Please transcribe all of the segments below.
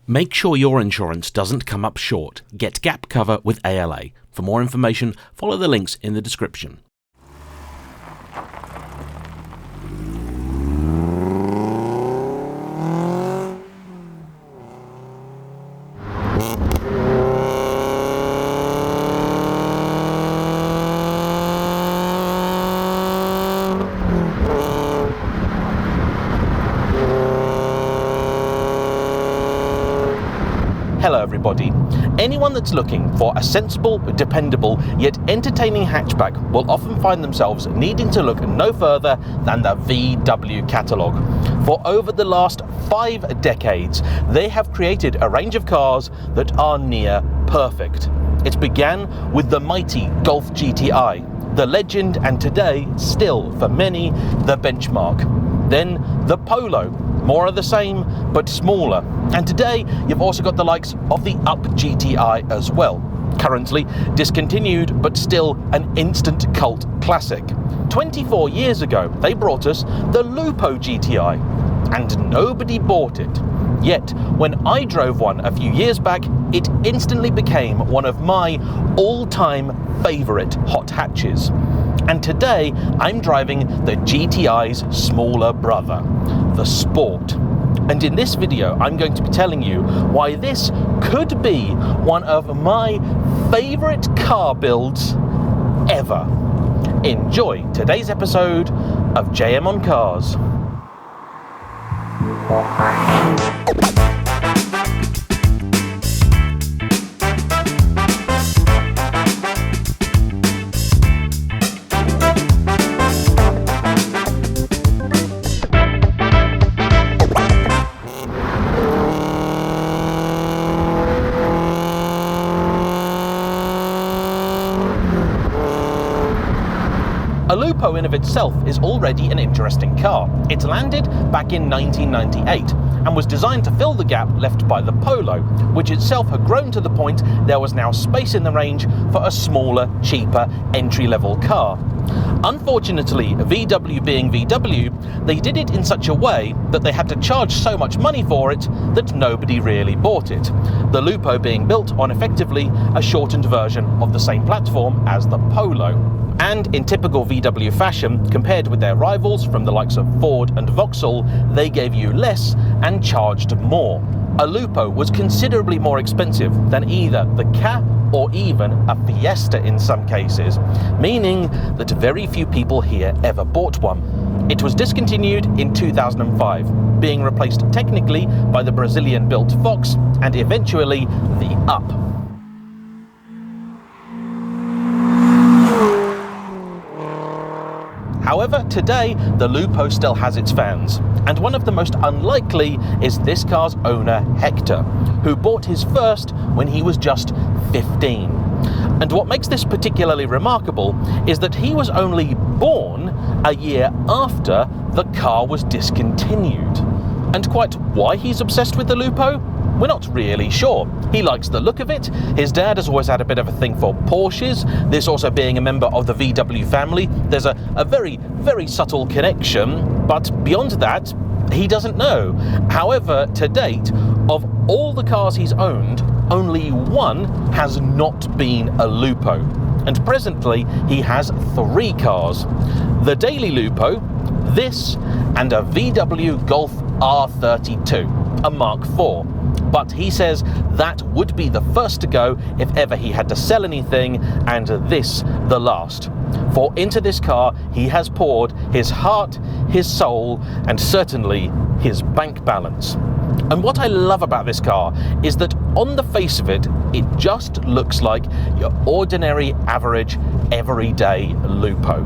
Make sure your insurance doesn't come up short. Get gap cover with ALA. For more information, follow the links in the description. Hello everybody. Anyone that's looking for a sensible, dependable, yet entertaining hatchback will often find themselves needing to look no further than the VW catalogue. For over the last 5 decades, they have created a range of cars that are near perfect. It began with the mighty Golf GTI, the legend and today, still for many, the benchmark. Then the Polo, more of the same, but smaller. And today, you've also got the likes of the Up GTI as well. Currently discontinued, but still an instant cult classic. 24 years ago, they brought us the Lupo GTI, and nobody bought it. Yet, when I drove one a few years back, it instantly became one of my all-time favourite hot hatches. And today, I'm driving the GTI's smaller brother, the Sport. And in this video, I'm going to be telling you why this could be one of my favourite car builds ever. Enjoy today's episode of JayEmm on Cars. A Lupo in of itself is already an interesting car. It landed back in 1998 and was designed to fill the gap left by the Polo, which itself had grown to the point there was now space in the range for a smaller, cheaper, entry-level car. Unfortunately, VW being VW, they did it in such a way that they had to charge so much money for it that nobody really bought it. The Lupo being built on effectively a shortened version of the same platform as the Polo. And in typical VW fashion, compared with their rivals from the likes of Ford and Vauxhall, they gave you less and charged more. A Lupo was considerably more expensive than either the Ka or even a Fiesta in some cases, meaning that very few people here ever bought one. It was discontinued in 2005, being replaced technically by the Brazilian-built Fox and eventually the Up. However, today, the Lupo still has its fans, and one of the most unlikely is this car's owner, Hector, who bought his first when he was just 15. And what makes this particularly remarkable is that he was only born a year after the car was discontinued. And quite why he's obsessed with the Lupo? We're not really sure. He likes the look of it. His dad has always had a bit of a thing for Porsches. This also being a member of the VW family, there's a very, very subtle connection, but beyond that, he doesn't know. However, to date, of all the cars he's owned, only one has not been a Lupo. And presently, he has 3 cars. The Daily Lupo, this, and a VW Golf R32, a Mark IV. But he says that would be the first to go if ever he had to sell anything, and this the last. For into this car he has poured his heart, his soul, and certainly his bank balance. And what I love about this car is that on the face of it, it just looks like your ordinary, average, everyday Lupo.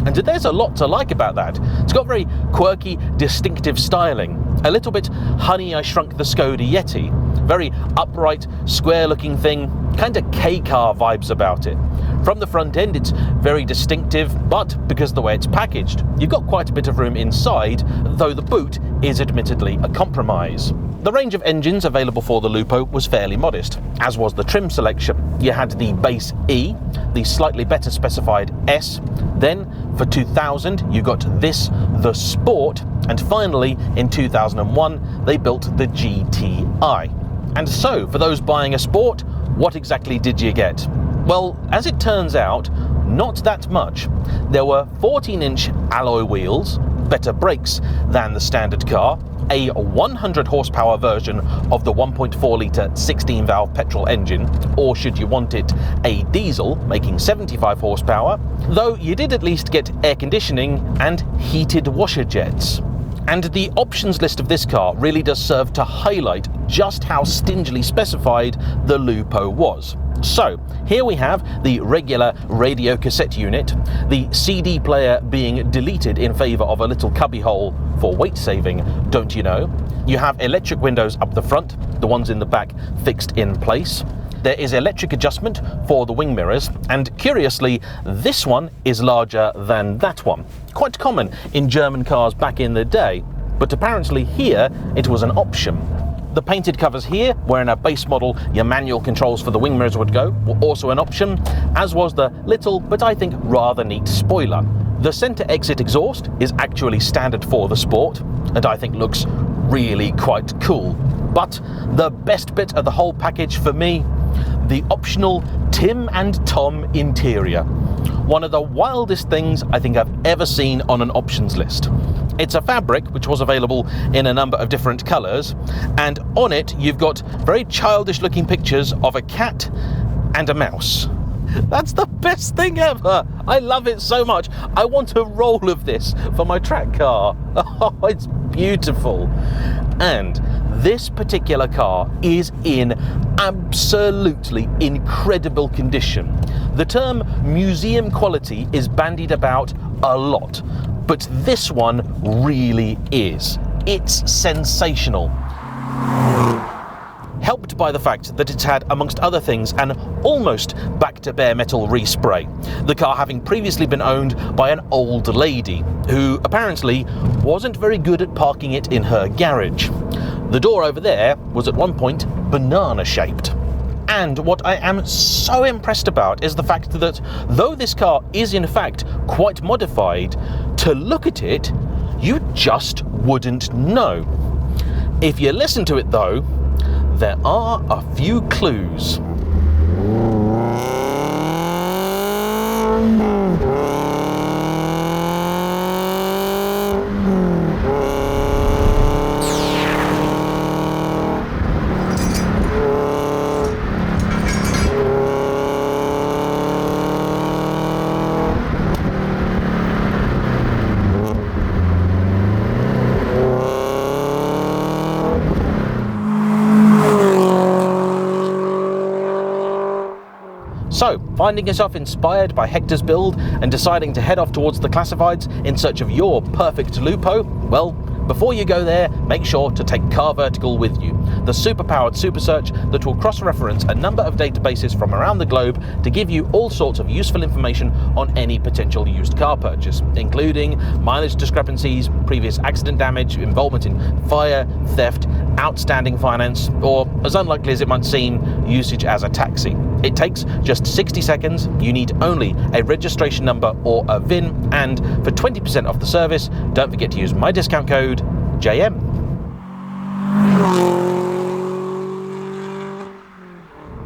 And there's a lot to like about that. It's got very quirky, distinctive styling. A little bit Honey, I Shrunk the Skoda Yeti. Very upright, square-looking thing. Kind of K-car vibes about it. From the front end, it's very distinctive, but because of the way it's packaged, you've got quite a bit of room inside, though the boot is admittedly a compromise. The range of engines available for the Lupo was fairly modest, as was the trim selection. You had the base E, the slightly better specified S, then for 2000 you got this, the Sport, and finally in 2001 they built the GTI. And so, for those buying a Sport, what exactly did you get? Well, as it turns out, not that much. There were 14-inch alloy wheels, better brakes than the standard car, a 100 horsepower version of the 1.4 litre 16-valve petrol engine, or should you want it, a diesel making 75 horsepower, though you did at least get air conditioning and heated washer jets. And the options list of this car really does serve to highlight just how stingily specified the Lupo was. So, here we have the regular radio cassette unit, the CD player being deleted in favour of a little cubbyhole for weight saving, don't you know? You have electric windows up the front, the ones in the back fixed in place. There is electric adjustment for the wing mirrors, and curiously, this one is larger than that one. Quite common in German cars back in the day, but apparently here it was an option. The painted covers here, where in a base model your manual controls for the wing mirrors would go, were also an option, as was the little, but I think rather neat spoiler. The centre exit exhaust is actually standard for the Sport, and I think looks really quite cool. But the best bit of the whole package for me, the optional Tim and Tom interior. One of the wildest things I think I've ever seen on an options list. It's a fabric which was available in a number of different colours, and on it you've got very childish looking pictures of a cat and a mouse. That's the best thing ever! I love it so much. I want a roll of this for my track car. Oh, it's beautiful. And this particular car is in absolutely incredible condition. The term museum quality is bandied about a lot, but this one really is. It's sensational. Helped by the fact that it's had, amongst other things, an almost back-to-bare metal respray. The car having previously been owned by an old lady, who apparently wasn't very good at parking it in her garage. The door over there was at one point banana-shaped. And what I am so impressed about is the fact that though this car is in fact quite modified, to look at it, you just wouldn't know. If you listen to it though, there are a few clues. So, finding yourself inspired by Hector's build and deciding to head off towards the classifieds in search of your perfect Lupo? Well, before you go there, make sure to take CarVertical with you, the super-powered super search that will cross-reference a number of databases from around the globe to give you all sorts of useful information on any potential used car purchase, including mileage discrepancies, previous accident damage, involvement in fire, theft, outstanding finance, or, as unlikely as it might seem, usage as a taxi. It takes just 60 seconds, you need only a registration number or a VIN, and for 20% off the service, don't forget to use my discount code JayEmm.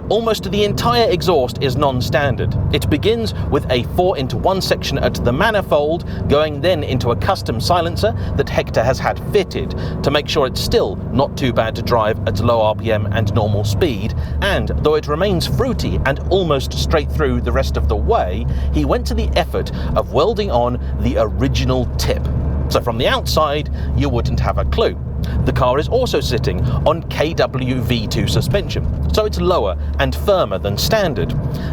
Almost the entire exhaust is non-standard. It begins with a 4-into-1 section at the manifold, going then into a custom silencer that Hector has had fitted to make sure it's still not too bad to drive at low RPM and normal speed, and though it remains fruity and almost straight through the rest of the way, he went to the effort of welding on the original tip. So from the outside, you wouldn't have a clue. The car is also sitting on KW V2 suspension, so it's lower and firmer than standard.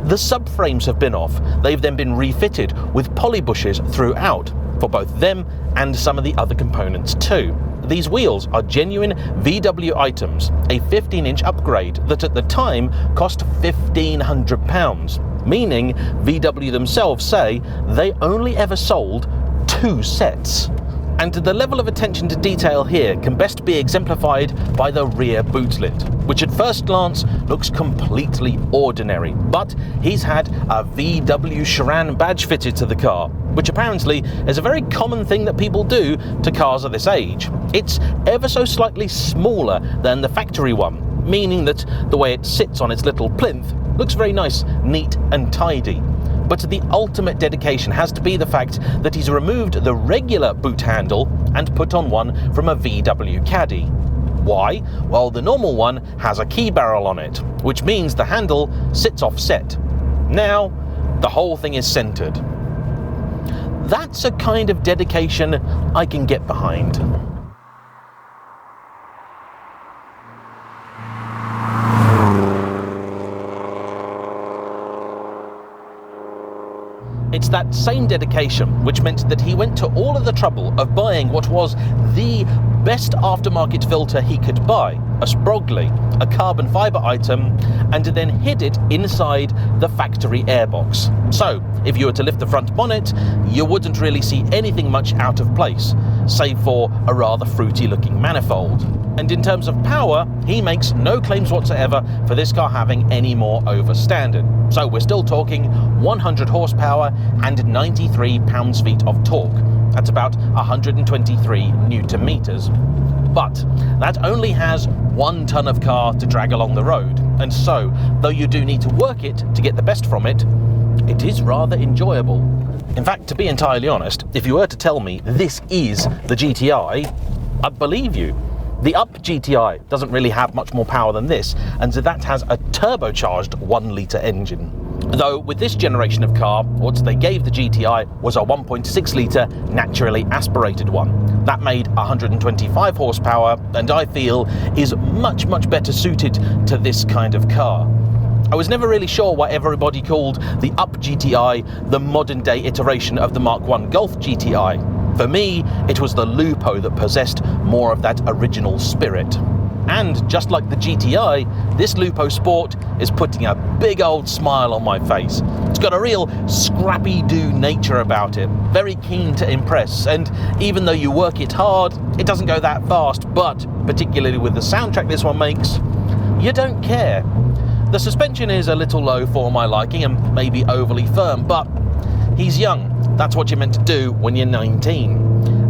The subframes have been off. They've then been refitted with poly bushes throughout, for both them and some of the other components too. These wheels are genuine VW items, a 15-inch upgrade that at the time cost £1,500, meaning VW themselves say they only ever sold 2 sets. And the level of attention to detail here can best be exemplified by the rear boot lid, which at first glance looks completely ordinary, but he's had a VW Charan badge fitted to the car, which apparently is a very common thing that people do to cars of this age. It's ever so slightly smaller than the factory one, meaning that the way it sits on its little plinth looks very nice, neat and tidy. But the ultimate dedication has to be the fact that he's removed the regular boot handle and put on one from a VW Caddy. Why? Well, the normal one has a key barrel on it, which means the handle sits offset. Now, the whole thing is centered. That's a kind of dedication I can get behind. It's that same dedication which meant that he went to all of the trouble of buying what was the best aftermarket filter he could buy, a Sprogli, a carbon fibre item, and then hid it inside the factory airbox. So, if you were to lift the front bonnet, you wouldn't really see anything much out of place, save for a rather fruity looking manifold. And in terms of power, he makes no claims whatsoever for this car having any more over standard. So we're still talking 100 horsepower and 93 pounds-feet of torque. That's about 123 newton meters. But that only has 1 ton of car to drag along the road. And so, though you do need to work it to get the best from it, it is rather enjoyable. In fact, to be entirely honest, if you were to tell me this is the GTI, I'd believe you. The Up GTI doesn't really have much more power than this, and so that has a turbocharged 1-litre engine. Though with this generation of car, what they gave the GTI was a 1.6-litre naturally aspirated one. That made 125 horsepower, and I feel is much better suited to this kind of car. I was never really sure why everybody called the Up GTI the modern day iteration of the Mark I Golf GTI. For me, it was the Lupo that possessed more of that original spirit. And just like the GTI, this Lupo Sport is putting a big old smile on my face. It's got a real scrappy-do nature about it, very keen to impress, and even though you work it hard, it doesn't go that fast, but particularly with the soundtrack this one makes, you don't care. The suspension is a little low for my liking and maybe overly firm, but he's young. That's what you're meant to do when you're 19.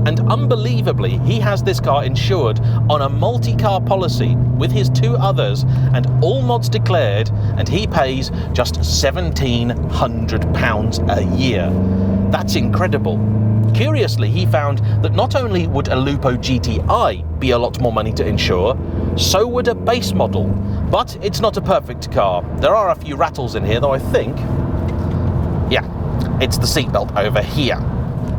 And unbelievably, he has this car insured on a multi-car policy with his 2 others and all mods declared, and he pays just £1,700 a year. That's incredible. Curiously, he found that not only would a Lupo GTI be a lot more money to insure, so would a base model. But it's not a perfect car. There are a few rattles in here, though I think. Yeah, it's the seatbelt over here.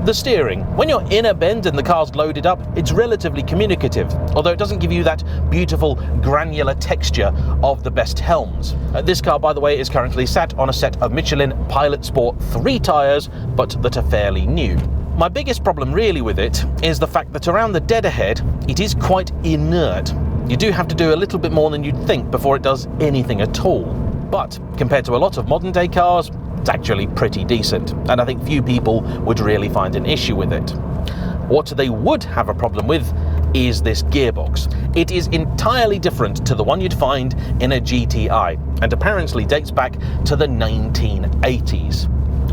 The steering. When you're in a bend and the car's loaded up, it's relatively communicative, although it doesn't give you that beautiful granular texture of the best helms. This car, by the way, is currently sat on a set of Michelin Pilot Sport 3 tyres, but that are fairly new. My biggest problem really with it is the fact that around the dead ahead, it is quite inert. You do have to do a little bit more than you'd think before it does anything at all. But compared to a lot of modern day cars, it's actually pretty decent, and I think few people would really find an issue with it. What they would have a problem with is this gearbox. It is entirely different to the one you'd find in a GTI, and apparently dates back to the 1980s.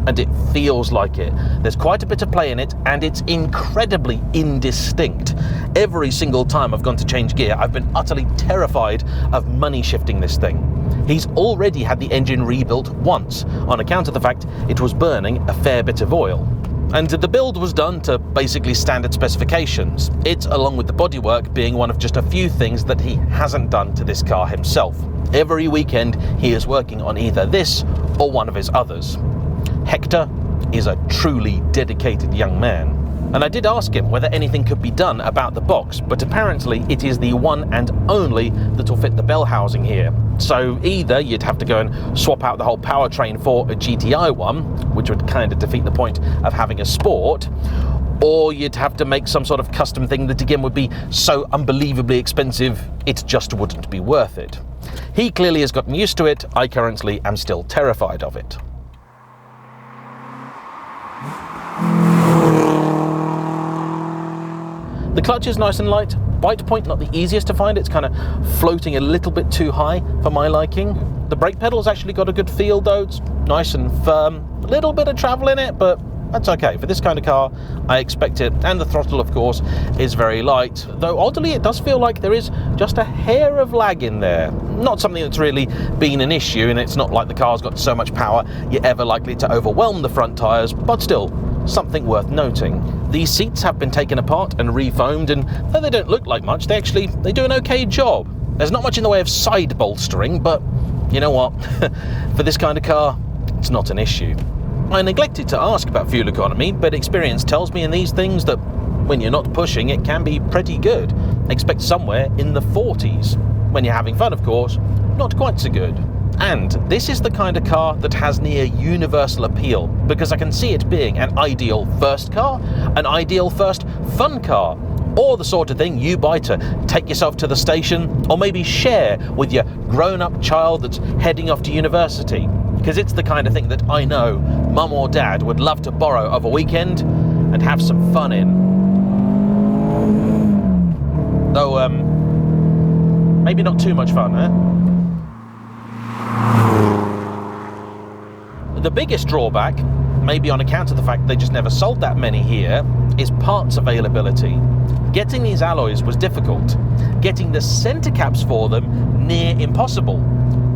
And it feels like it. There's quite a bit of play in it, and it's incredibly indistinct. Every single time I've gone to change gear, I've been utterly terrified of money shifting this thing. He's already had the engine rebuilt once, on account of the fact it was burning a fair bit of oil. And the build was done to basically standard specifications. It, along with the bodywork, being one of just a few things that he hasn't done to this car himself. Every weekend, he is working on either this or one of his others. Hector is a truly dedicated young man. And I did ask him whether anything could be done about the box, but apparently it is the one and only that will fit the bell housing here. So either you'd have to go and swap out the whole powertrain for a GTI one, which would kind of defeat the point of having a Sport, or you'd have to make some sort of custom thing that again would be so unbelievably expensive it just wouldn't be worth it. He clearly has gotten used to it. I currently am still terrified of it. The clutch is nice and light. Bite point not the easiest to find. It's kind of floating a little bit too high for my liking. The brake pedal's actually got a good feel though. It's nice and firm. A little bit of travel in it, but that's okay. For this kind of car, I expect it, and the throttle, of course, is very light, though oddly it does feel like there is just a hair of lag in there. Not something that's really been an issue, and it's not like the car's got so much power you're ever likely to overwhelm the front tyres, but still, something worth noting. These seats have been taken apart and refoamed, and though they don't look like much, they do an okay job. There's not much in the way of side bolstering, but you know what? For this kind of car, it's not an issue. I neglected to ask about fuel economy, but experience tells me in these things that when you're not pushing, it can be pretty good. Expect somewhere in the 40s. When you're having fun, of course, not quite so good. And this is the kind of car that has near universal appeal, because I can see it being an ideal first car, an ideal first fun car, or the sort of thing you buy to take yourself to the station, or maybe share with your grown-up child that's heading off to university. Because it's the kind of thing that I know mum or dad would love to borrow of a weekend and have some fun in. Though, maybe not too much fun, eh? The biggest drawback, maybe on account of the fact they just never sold that many here, is parts availability. Getting these alloys was difficult. Getting the centre caps for them, near impossible.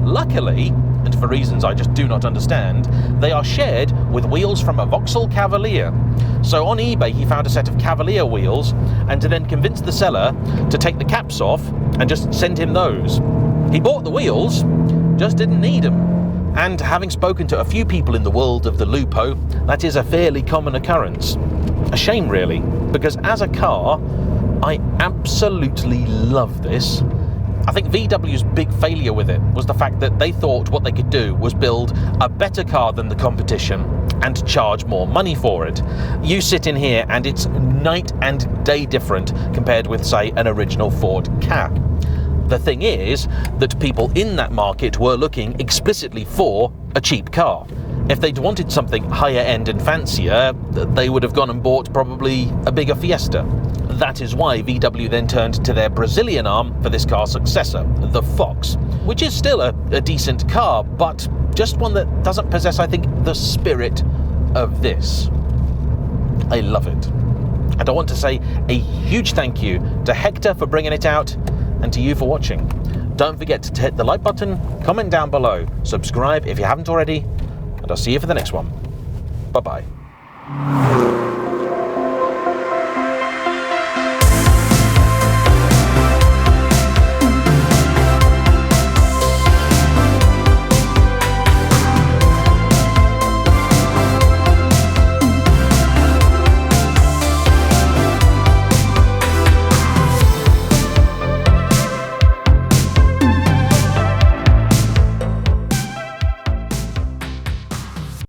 Luckily, and for reasons I just do not understand, they are shared with wheels from a Vauxhall Cavalier. So on eBay he found a set of Cavalier wheels, and to then convince the seller to take the caps off and just send him those. He bought the wheels, just didn't need them. And having spoken to a few people in the world of the Lupo, that is a fairly common occurrence. A shame really, because as a car, I absolutely love this. I think VW's big failure with it was the fact that they thought what they could do was build a better car than the competition and charge more money for it. You sit in here and it's night and day different compared with, say, an original Ford Ka. The thing is that people in that market were looking explicitly for a cheap car. If they'd wanted something higher end and fancier, they would have gone and bought probably a bigger Fiesta. That is why VW then turned to their Brazilian arm for this car's successor, the Fox, which is still a decent car, but just one that doesn't possess, I think, the spirit of this. I love it. And I want to say a huge thank you to Hector for bringing it out, and to you for watching. Don't forget to hit the like button, comment down below, subscribe if you haven't already, and I'll see you for the next one. Bye-bye.